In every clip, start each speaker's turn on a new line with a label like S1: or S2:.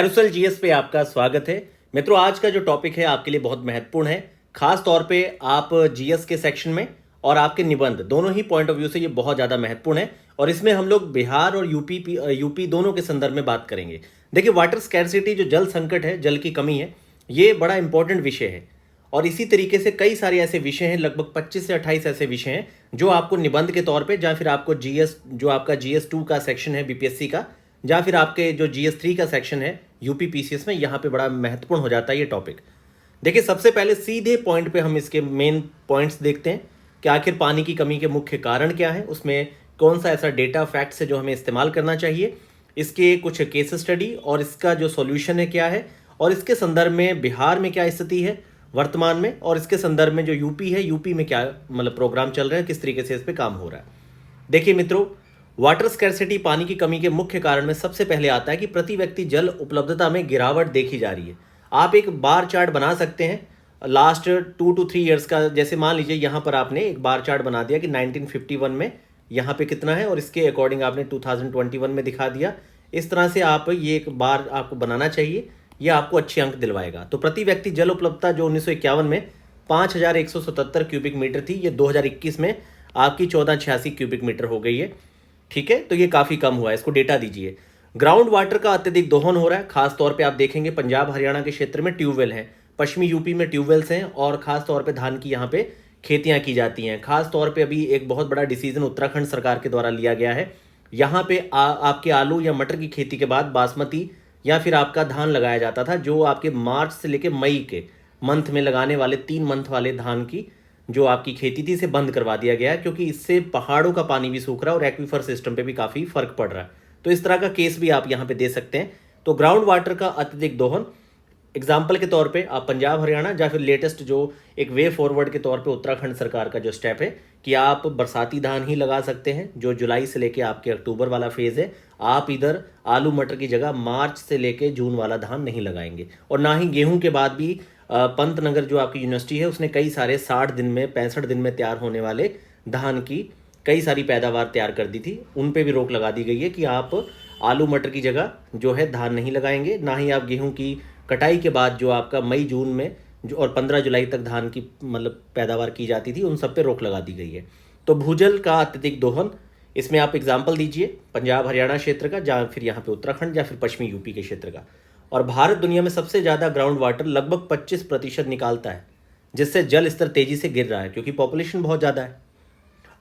S1: कैरुसल GS पे आपका स्वागत है। मित्रों, आज का जो टॉपिक है आपके लिए बहुत महत्वपूर्ण है। खास तौर पे आप जीएस के सेक्शन में और आपके निबंध दोनों ही पॉइंट ऑफ व्यू से ये बहुत ज़्यादा महत्वपूर्ण है और इसमें हम लोग बिहार और यूपी दोनों के संदर्भ में बात करेंगे। देखिए, वाटर स्कैरसिटी जो जल संकट है, जल की कमी है, ये बड़ा इंपॉर्टेंट विषय है और इसी तरीके से कई सारे ऐसे विषय हैं, लगभग 25 से 28 ऐसे विषय हैं जो आपको निबंध के तौर पे या फिर आपको जीएस जो आपका GS2 का सेक्शन है बीपीएससी का, या फिर आपके जो GS3 का सेक्शन है यूपी पीसीएस में, यहाँ पे बड़ा महत्वपूर्ण हो जाता है ये टॉपिक। देखिए, सबसे पहले सीधे पॉइंट पे हम इसके मेन पॉइंट्स देखते हैं कि आखिर पानी की कमी के मुख्य कारण क्या है, उसमें कौन सा ऐसा डेटा फैक्ट्स है जो हमें इस्तेमाल करना चाहिए, इसके कुछ केस स्टडी और इसका जो सॉल्यूशन है क्या है, और इसके संदर्भ में बिहार में क्या स्थिति है वर्तमान में, और इसके संदर्भ में जो यूपी है, यूपी में क्या मतलब प्रोग्राम चल रहे हैं, किस तरीके से इस पर काम हो रहा है। देखिए मित्रों, वाटर स्कैरसिटी पानी की कमी के मुख्य कारण में सबसे पहले आता है कि प्रति व्यक्ति जल उपलब्धता में गिरावट देखी जा रही है। आप एक बार चार्ट बना सकते हैं लास्ट 2 to 3 ईयर्स का। जैसे मान लीजिए यहाँ पर आपने एक बार चार्ट बना दिया कि 1951 में यहाँ पे कितना है और इसके अकॉर्डिंग आपने 2021 में दिखा दिया। इस तरह से आप ये एक बार आपको बनाना चाहिए, यह आपको अच्छे अंक दिलवाएगा। तो प्रति व्यक्ति जल उपलब्धता जो 1951 में 5177 क्यूबिक मीटर थी, ये 2021 में आपकी 1486 क्यूबिक मीटर हो गई है। ठीक है, तो ये काफ़ी कम हुआ है, इसको डेटा दीजिए। ग्राउंड वाटर का अत्यधिक दोहन हो रहा है। खास तौर पे आप देखेंगे पंजाब हरियाणा के क्षेत्र में ट्यूबवेल हैं, पश्चिमी यूपी में ट्यूबवेल्स हैं और खास तौर पे धान की यहाँ पे खेतियाँ की जाती हैं। खास तौर पे अभी एक बहुत बड़ा डिसीजन उत्तराखंड सरकार के द्वारा लिया गया है। यहाँ पे आपके आलू या मटर की खेती के बाद बासमती या फिर आपका धान लगाया जाता था, जो आपके मार्च से लेकर मई के मंथ में लगाने वाले 3 मंथ वाले धान की जो आपकी खेती थी, इसे बंद करवा दिया गया है, क्योंकि इससे पहाड़ों का पानी भी सूख रहा है और एक्वीफर सिस्टम पे भी काफ़ी फर्क पड़ रहा है। तो इस तरह का केस भी आप यहाँ पे दे सकते हैं। तो ग्राउंड वाटर का अत्यधिक दोहन, एग्जाम्पल के तौर पे आप पंजाब हरियाणा या फिर लेटेस्ट जो एक वे फॉरवर्ड के तौर पे उत्तराखंड सरकार का जो स्टेप है कि आप बरसाती धान ही लगा सकते हैं, जो जुलाई से लेके आपके अक्टूबर वाला फेज़ है। आप इधर आलू मटर की जगह मार्च से लेके जून वाला धान नहीं लगाएंगे, और ना ही गेहूं के बाद भी पंतनगर जो आपकी यूनिवर्सिटी है उसने कई सारे 60 दिन में 65 दिन में तैयार होने वाले धान की कई सारी पैदावार तैयार कर दी थी, उन पे भी रोक लगा दी गई है कि आप आलू मटर की जगह जो है धान नहीं लगाएंगे। ना ही आप गेहूं की कटाई के बाद जो आपका मई जून में जो और 15 जुलाई तक धान की मतलब पैदावार की जाती थी, उन सब पे रोक लगा दी गई है। तो भूजल का अत्यधिक दोहन, इसमें आप एग्जाम्पल दीजिए पंजाब हरियाणा क्षेत्र का, या फिर यहाँ पे उत्तराखंड या फिर पश्चिमी यूपी के क्षेत्र का। और भारत दुनिया में सबसे ज़्यादा ग्राउंड वाटर लगभग 25% निकालता है, जिससे जल स्तर तेजी से गिर रहा है क्योंकि पॉपुलेशन बहुत ज़्यादा है।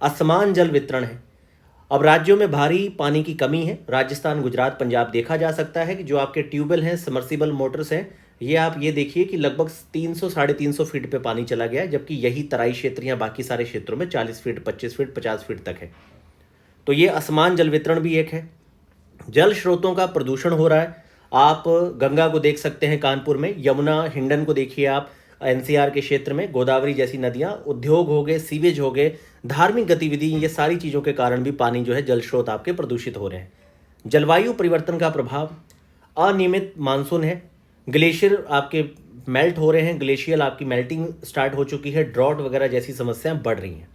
S1: असमान जल वितरण है। अब राज्यों में भारी पानी की कमी है। राजस्थान, गुजरात, पंजाब देखा जा सकता है कि जो आपके ट्यूबवेल हैं, समर्सिबल मोटर्स हैं, ये आप ये देखिए कि लगभग 300 साढ़े 300 फीट पे पानी चला गया है, जबकि यही तराई क्षेत्र या बाकी सारे क्षेत्रों में 40 फीट, 25 फीट, 50 फीट तक है। तो ये असमान जल वितरण भी एक है। जल स्रोतों का प्रदूषण हो रहा है। आप गंगा को देख सकते हैं कानपुर में, यमुना हिंडन को देखिए आप एनसीआर के क्षेत्र में, गोदावरी जैसी नदियाँ, उद्योग हो गए, सीवेज हो गए, धार्मिक गतिविधि, ये सारी चीज़ों के कारण भी पानी जो है जल स्रोत आपके प्रदूषित हो रहे हैं। जलवायु परिवर्तन का प्रभाव, अनियमित मानसून है, ग्लेशियर आपके मेल्ट हो रहे हैं, ग्लेशियर आपकी मेल्टिंग स्टार्ट हो चुकी है, ड्रॉट वगैरह जैसी समस्याएं बढ़ रही हैं।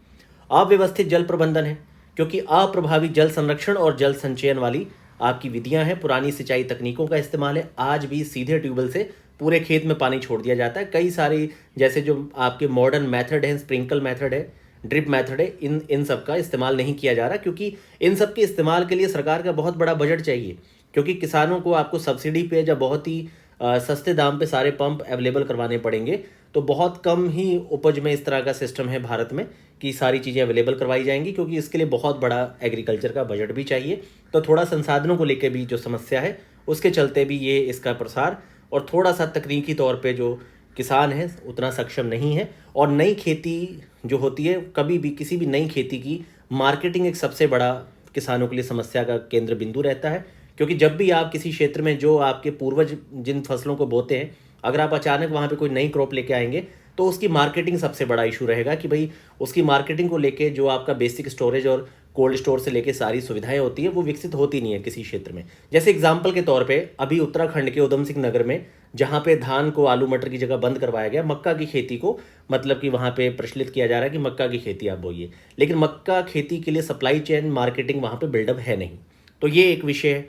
S1: अव्यवस्थित जल प्रबंधन है, क्योंकि अप्रभावी जल संरक्षण और जल संचयन वाली आपकी विधियां हैं, पुरानी सिंचाई तकनीकों का इस्तेमाल है। आज भी सीधे ट्यूबवेल से पूरे खेत में पानी छोड़ दिया जाता है। कई सारी जैसे जो आपके मॉडर्न मेथड हैं, स्प्रिंकल मेथड है, ड्रिप मेथड है, इन सब का इस्तेमाल नहीं किया जा रहा, क्योंकि इन सब के इस्तेमाल के लिए सरकार का बहुत बड़ा बजट चाहिए, क्योंकि किसानों को आपको सब्सिडी पे या बहुत ही सस्ते दाम पे सारे पंप अवेलेबल करवाने पड़ेंगे। तो बहुत कम ही उपज में इस तरह का सिस्टम है भारत में कि सारी चीज़ें अवेलेबल करवाई जाएंगी, क्योंकि इसके लिए बहुत बड़ा एग्रीकल्चर का बजट भी चाहिए। तो थोड़ा संसाधनों को लेकर भी जो समस्या है, उसके चलते भी ये इसका प्रसार, और थोड़ा सा तकनीकी तौर पे जो किसान है उतना सक्षम नहीं है। और नई खेती जो होती है, कभी भी किसी भी नई खेती की मार्केटिंग एक सबसे बड़ा किसानों के लिए समस्या का केंद्र बिंदु रहता है, क्योंकि जब भी आप किसी क्षेत्र में जो आपके पूर्वज जिन फसलों को बोते हैं, अगर आप अचानक वहाँ पे कोई नई क्रॉप लेके आएंगे तो उसकी मार्केटिंग सबसे बड़ा इशू रहेगा कि भाई उसकी मार्केटिंग को लेके जो आपका बेसिक स्टोरेज और कोल्ड स्टोर से लेके सारी सुविधाएं होती है, वो विकसित होती नहीं है किसी क्षेत्र में। जैसे एग्जाम्पल के तौर पे अभी उत्तराखंड के उधम सिंह नगर में, जहाँ पे धान को आलू मटर की जगह बंद करवाया गया, मक्का की खेती को मतलब कि वहाँ पे प्रचलित किया जा रहा है कि मक्का की खेती आप बोइए, लेकिन मक्का खेती के लिए सप्लाई चेन मार्केटिंग वहाँ पे बिल्डअप है नहीं। तो ये एक विषय है।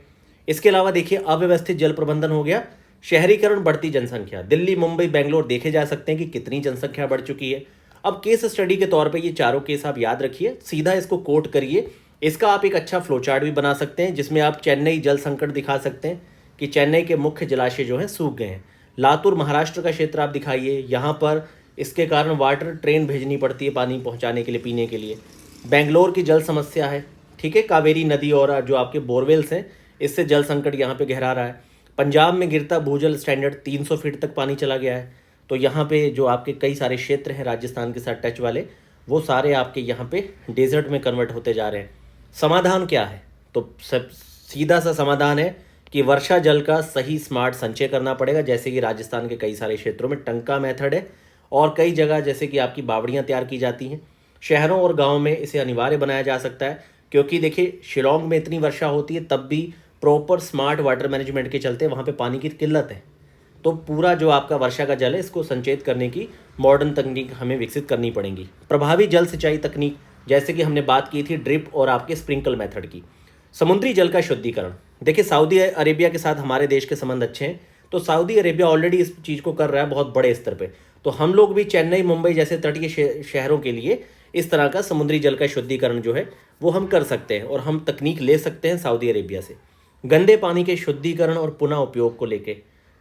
S1: इसके अलावा देखिए अव्यवस्थित जल प्रबंधन हो गया, शहरीकरण, बढ़ती जनसंख्या। दिल्ली, मुंबई, बेंगलोर देखे जा सकते हैं कि कितनी जनसंख्या बढ़ चुकी है। अब केस स्टडी के तौर पे ये चारों केस आप याद रखिए, सीधा इसको कोट करिए। इसका आप एक अच्छा फ्लो चार्ट भी बना सकते हैं जिसमें आप चेन्नई जल संकट दिखा सकते हैं कि चेन्नई के मुख्य जलाशय जो हैं सूख गए हैं। लातूर महाराष्ट्र का क्षेत्र आप दिखाइए, यहाँ पर इसके कारण वाटर ट्रेन भेजनी पड़ती है पानी पहुँचाने के लिए, पीने के लिए। बेंगलोर की जल समस्या है, ठीक है, कावेरी नदी और जो आपके बोरवेल्स हैं इससे जल संकट यहाँ पे गहरा रहा है। पंजाब में गिरता भूजल स्टैंडर्ड 300 फीट तक पानी चला गया है। तो यहाँ पे जो आपके कई सारे क्षेत्र हैं राजस्थान के साथ टच वाले, वो सारे आपके यहाँ पे डेजर्ट में कन्वर्ट होते जा रहे हैं। समाधान क्या है? तो सब सीधा सा समाधान है कि वर्षा जल का सही स्मार्ट संचय करना पड़ेगा, जैसे कि राजस्थान के कई सारे क्षेत्रों में टंका मेथड है और कई जगह जैसे कि आपकी बावड़ियाँ तैयार की जाती हैं। शहरों और गाँव में इसे अनिवार्य बनाया जा सकता है, क्योंकि देखिए शिलोंग में इतनी वर्षा होती है तब भी प्रॉपर स्मार्ट वाटर मैनेजमेंट के चलते वहाँ पे पानी की किल्लत है। तो पूरा जो आपका वर्षा का जल है इसको संचयित करने की मॉडर्न तकनीक हमें विकसित करनी पड़ेंगी। प्रभावी जल सिंचाई तकनीक, जैसे कि हमने बात की थी ड्रिप और आपके स्प्रिंकल मेथड की। समुद्री जल का शुद्धिकरण, देखिए सऊदी अरेबिया के साथ हमारे देश के संबंध अच्छे हैं, तो सऊदी अरेबिया ऑलरेडी इस चीज़ को कर रहा है बहुत बड़े स्तर पे। तो हम लोग भी चेन्नई, मुंबई जैसे तटीय शहरों के लिए इस तरह का समुद्री जल का शुद्धिकरण जो है वो हम कर सकते हैं और हम तकनीक ले सकते हैं सऊदी अरेबिया से। गंदे पानी के शुद्धिकरण और पुनः उपयोग को लेके,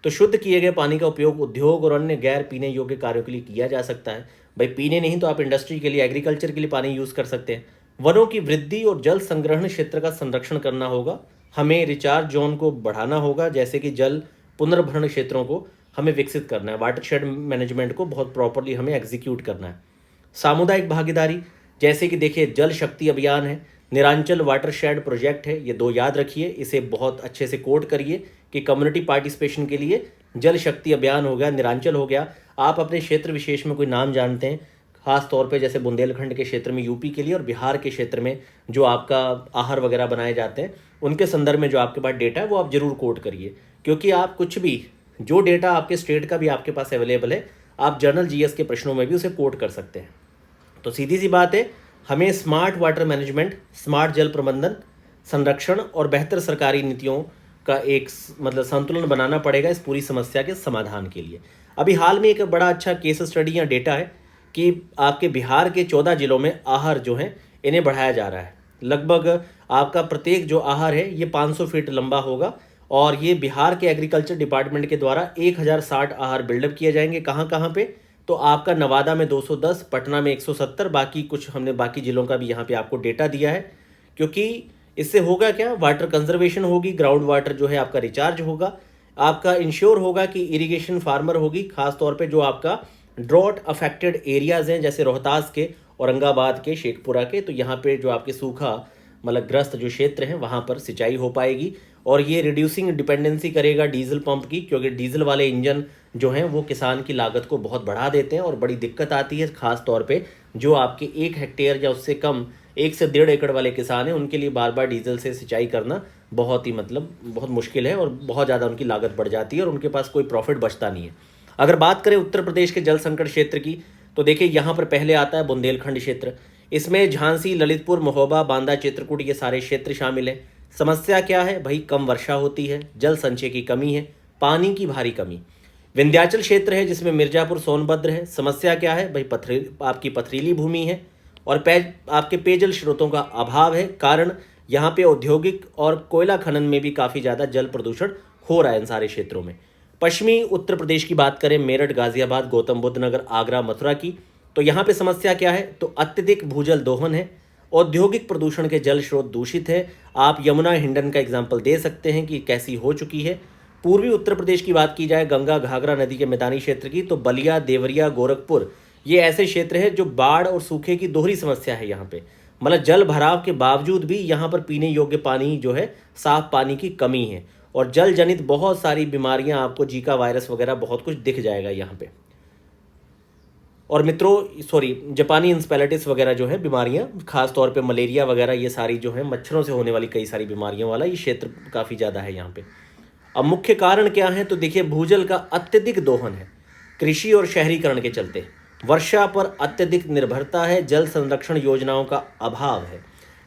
S1: तो शुद्ध किए गए पानी का उपयोग उद्योग और अन्य गैर पीने योग्य कार्यों के लिए किया जा सकता है। भाई पीने नहीं तो आप इंडस्ट्री के लिए, एग्रीकल्चर के लिए पानी यूज़ कर सकते हैं। वनों की वृद्धि और जल संग्रहण क्षेत्र का संरक्षण करना होगा। हमें रिचार्ज जोन को बढ़ाना होगा, जैसे कि जल पुनर्भरण क्षेत्रों को हमें विकसित करना है। वाटरशेड मैनेजमेंट को बहुत प्रॉपरली हमें एग्जीक्यूट करना है। सामुदायिक भागीदारी, जैसे कि देखिए जल शक्ति अभियान है, निरांचल वाटरशेड प्रोजेक्ट है, ये दो याद रखिए, इसे बहुत अच्छे से कोड करिए कि कम्युनिटी पार्टिसिपेशन के लिए जल शक्ति अभियान हो गया, निरांचल हो गया। आप अपने क्षेत्र विशेष में कोई नाम जानते हैं, खास तौर पे जैसे बुंदेलखंड के क्षेत्र में यूपी के लिए और बिहार के क्षेत्र में जो आपका आहर वगैरह बनाए जाते हैं, उनके संदर्भ में जो आपके पास डेटा है वो आप जरूर कोड करिए, क्योंकि आप कुछ भी जो डेटा आपके स्टेट का भी आपके पास अवेलेबल है, आप जर्नल जीएस के प्रश्नों में भी उसे कोड कर सकते हैं। तो सीधी सी बात है, हमें स्मार्ट वाटर मैनेजमेंट, स्मार्ट जल प्रबंधन, संरक्षण और बेहतर सरकारी नीतियों का एक मतलब संतुलन बनाना पड़ेगा इस पूरी समस्या के समाधान के लिए। अभी हाल में एक बड़ा अच्छा केस स्टडी या डेटा है कि आपके बिहार के 14 जिलों में आहर जो हैं इन्हें बढ़ाया जा रहा है। लगभग आपका प्रत्येक जो आहर है ये 500 फीट लंबा होगा और ये बिहार के एग्रीकल्चर डिपार्टमेंट के द्वारा 1060 आहर बिल्डअप किए जाएंगे। कहाँ कहाँ पे? तो आपका नवादा में 210, पटना में 170, बाकी कुछ हमने बाकी जिलों का भी यहाँ पे आपको डेटा दिया है। क्योंकि इससे होगा क्या, वाटर कंजर्वेशन होगी, ग्राउंड वाटर जो है आपका रिचार्ज होगा, आपका इंश्योर होगा कि इरिगेशन फार्मर होगी, खास तौर पे जो आपका ड्रॉट अफेक्टेड एरियाज हैं जैसे रोहतास के, औरंगाबाद के, शेखपुरा के, तो यहाँ पे जो आपके सूखा मतलब ग्रस्त जो क्षेत्र हैं वहाँ पर सिंचाई हो पाएगी। और ये रिड्यूसिंग डिपेंडेंसी करेगा डीजल पंप की, क्योंकि डीजल वाले इंजन जो हैं वो किसान की लागत को बहुत बढ़ा देते हैं और बड़ी दिक्कत आती है, खास तौर पे जो आपके 1 हेक्टेयर या उससे कम 1 से 1.5 एकड़ वाले किसान हैं, उनके लिए बार बार डीजल से सिंचाई करना बहुत ही बहुत मुश्किल है और बहुत ज़्यादा उनकी लागत बढ़ जाती है और उनके पास कोई प्रॉफिट बचता नहीं है। अगर बात करें उत्तर प्रदेश के जल संकट क्षेत्र की, तो देखिए यहाँ पर पहले आता है बुंदेलखंड क्षेत्र। इसमें झांसी, ललितपुर, महोबा, बांदा, चित्रकूट ये सारे क्षेत्र शामिल हैं। समस्या क्या है भाई? कम वर्षा होती है, जल संचय की कमी है, पानी की भारी कमी। विंध्याचल क्षेत्र है जिसमें मिर्जापुर, सोनभद्र है। समस्या क्या है भाई? आपकी पथरीली भूमि है और आपके पेयजल स्रोतों का अभाव है। कारण यहाँ पे औद्योगिक और कोयला खनन में भी काफ़ी ज़्यादा जल प्रदूषण हो रहा है इन सारे क्षेत्रों में। पश्चिमी उत्तर प्रदेश की बात करें, मेरठ, गाजियाबाद, गौतम बुद्ध नगर, आगरा, मथुरा की, तो यहाँ पे समस्या क्या है? तो अत्यधिक भूजल दोहन है, औद्योगिक प्रदूषण के जल स्रोत दूषित है। आप यमुना, हिंडन का एग्जाम्पल दे सकते हैं कि कैसी हो चुकी है। पूर्वी उत्तर प्रदेश की बात की जाए, गंगा घाघरा नदी के मैदानी क्षेत्र की, तो बलिया, देवरिया, गोरखपुर ये ऐसे क्षेत्र हैं जो बाढ़ और सूखे की दोहरी समस्या है यहाँ पे। मतलब जल भराव के बावजूद भी यहाँ पर पीने योग्य पानी जो है, साफ पानी की कमी है और जल जनित बहुत सारी बीमारियाँ, आपको जीका वायरस वगैरह बहुत कुछ दिख जाएगा यहाँ पे। और मित्रों जापानी इंसेफेलाइटिस वगैरह जो है बीमारियाँ, खास तौर पे मलेरिया वगैरह, ये सारी जो है मच्छरों से होने वाली कई सारी बीमारियों वाला ये क्षेत्र काफ़ी ज़्यादा है यहाँ पे। अब मुख्य कारण क्या है? तो देखिए भूजल का अत्यधिक दोहन है, कृषि और शहरीकरण के चलते वर्षा पर अत्यधिक निर्भरता है, जल संरक्षण योजनाओं का अभाव है,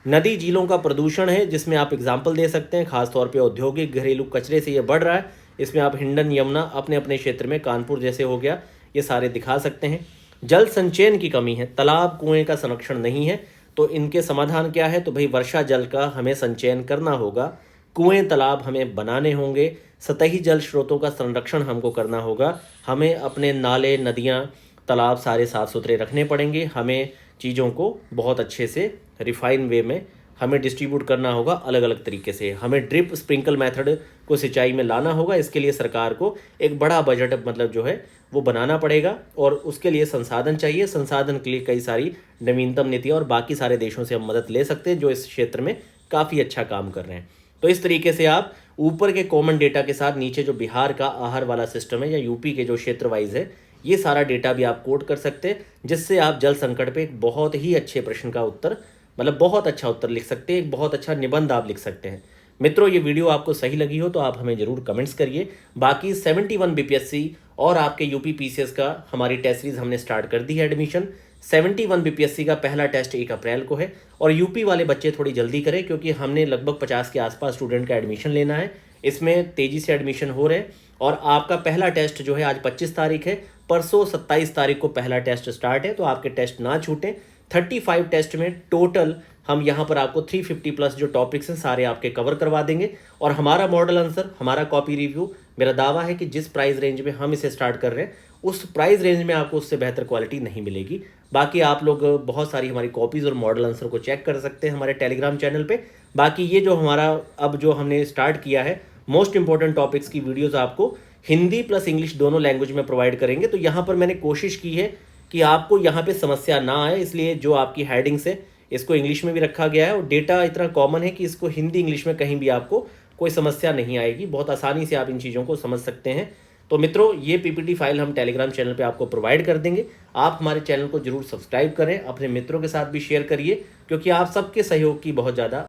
S1: नदी झीलों का प्रदूषण है, जिसमें आप एग्जाम्पल दे सकते हैं, खासतौर पे औद्योगिक घरेलू कचरे से ये बढ़ रहा है। इसमें आप हिंडन, यमुना, अपने अपने क्षेत्र में कानपुर जैसे हो गया, ये सारे दिखा सकते हैं। जल संचयन की कमी है, तालाब कुएं का संरक्षण नहीं है, तो इनके समाधान क्या है? तो भाई वर्षा जल का हमें संचयन करना होगा, कुएं तालाब हमें बनाने होंगे, सतही जल स्रोतों का संरक्षण हमको करना होगा, हमें अपने नाले, नदियाँ, तालाब सारे साफ़ सुथरे रखने पड़ेंगे, हमें चीज़ों को बहुत अच्छे से रिफाइन वे में हमें डिस्ट्रीब्यूट करना होगा अलग अलग तरीके से, हमें ड्रिप स्प्रिंकल मेथड को सिंचाई में लाना होगा। इसके लिए सरकार को एक बड़ा बजट मतलब जो है वो बनाना पड़ेगा, और उसके लिए संसाधन चाहिए। संसाधन के लिए कई सारी नवीनतम नीतियाँ और बाकी सारे देशों से हम मदद ले सकते हैं जो इस क्षेत्र में काफ़ी अच्छा काम कर रहे हैं। तो इस तरीके से आप ऊपर के कॉमन डेटा के साथ नीचे जो बिहार का आहार वाला सिस्टम है या यूपी के जो क्षेत्र वाइज है, ये सारा डेटा भी आप कोट कर सकते हैं, जिससे आप जल संकट पे एक बहुत ही अच्छे प्रश्न का उत्तर, मतलब बहुत अच्छा उत्तर लिख सकते हैं, एक बहुत अच्छा निबंध आप लिख सकते हैं। मित्रों, ये वीडियो आपको सही लगी हो तो आप हमें जरूर कमेंट्स करिए। बाकी 71 बीपीएससी और आपके यूपी पीसीएस का हमारी टेस्ट सीरीज हमने स्टार्ट कर दी है एडमिशन। 71 बीपीएससी का पहला टेस्ट 1 अप्रैल को है, और यूपी वाले बच्चे थोड़ी जल्दी करें क्योंकि हमने लगभग 50 के आसपास स्टूडेंट का एडमिशन लेना है। इसमें तेज़ी से एडमिशन हो रहे हैं, और आपका पहला टेस्ट जो है आज 25 तारीख है, परसों 27 तारीख को पहला टेस्ट स्टार्ट है, तो आपके टेस्ट ना छूटें। 35 टेस्ट में टोटल हम यहाँ पर आपको 350 प्लस जो टॉपिक्स हैं सारे आपके कवर करवा देंगे, और हमारा मॉडल आंसर, हमारा कॉपी रिव्यू, मेरा दावा है कि जिस प्राइस रेंज में हम इसे स्टार्ट कर रहे हैं उस प्राइस रेंज में आपको उससे बेहतर क्वालिटी नहीं मिलेगी। बाकी आप लोग बहुत सारी हमारी कॉपीज़ और मॉडल आंसर को चेक कर सकते हैं हमारे टेलीग्राम चैनल पे। बाकी ये जो हमारा अब जो हमने स्टार्ट किया है, मोस्ट इंपॉर्टेंट टॉपिक्स की वीडियोस आपको हिंदी प्लस इंग्लिश दोनों लैंग्वेज में प्रोवाइड करेंगे। तो यहाँ पर मैंने कोशिश की है कि आपको यहाँ पे समस्या ना आए, इसलिए जो आपकी हेडिंग्स है इसको इंग्लिश में भी रखा गया है, और डेटा इतना कॉमन है कि इसको हिंदी इंग्लिश में कहीं भी आपको कोई समस्या नहीं आएगी, बहुत आसानी से आप इन चीज़ों को समझ सकते हैं। तो मित्रों, ये पीपीटी फाइल हम टेलीग्राम चैनल पे आपको प्रोवाइड कर देंगे। आप हमारे चैनल को जरूर सब्सक्राइब करें, अपने मित्रों के साथ भी शेयर करिए, क्योंकि आप सबके सहयोग की बहुत ज़्यादा